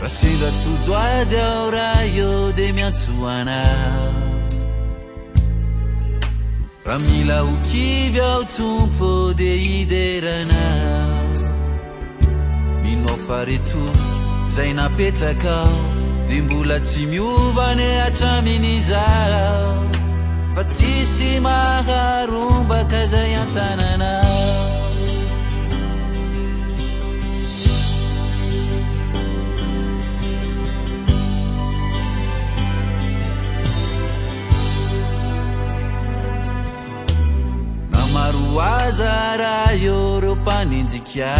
Rasida tudo ade ora io de miatsuana Ramila ukivya utumpo de iderana Mino fare tu zay napetraka de mbola tsy miovane hatraminy zao fa tsisy maharombaka zay antanana Azara yoro panindikia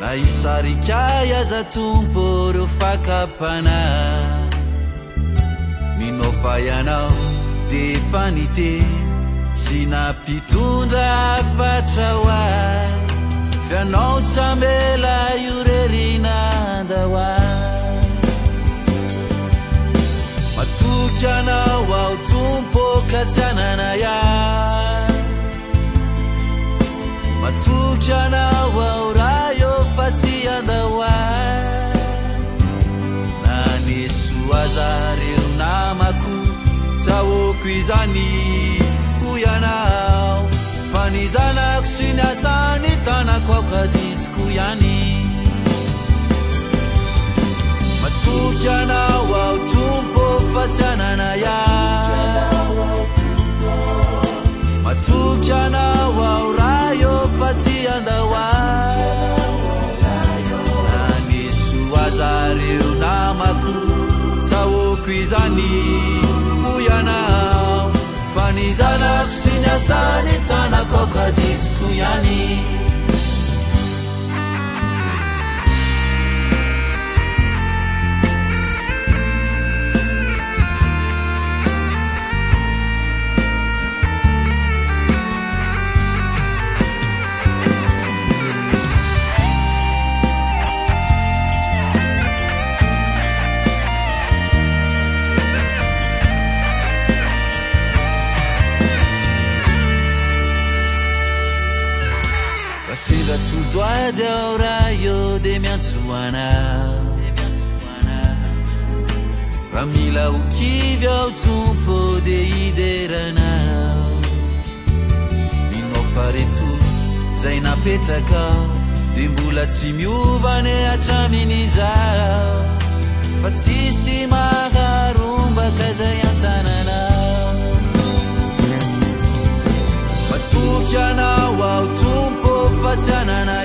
Na isarikaya za tumporo fakapana Minofayanao de fanite Sina pitunda fatrawa Fianao tsambela yurerina ndawa Matukianao au tumpo katsanana ya Matukianao au rayo fatiandawa Nani suazari unamaku Tawo kwizani kuyanao Fanizana kusina sanitana kwa kadit kuyani Matukianao au tumpo fatianana ya Matukianao au rayo fatiandawa Nani suazari unamaku Tawo kwizani kuyanao Fanizana kusina sanitana kwa kadit kuyani Rasida tudo ade ora io de miatsuana Ramila ukivya utumpo de iderana Mino fare tu zay napetraka de mbola tsy miovane hatraminy zao fa tsisy maharombaka zay antanana Matukianao au tumpo fatianana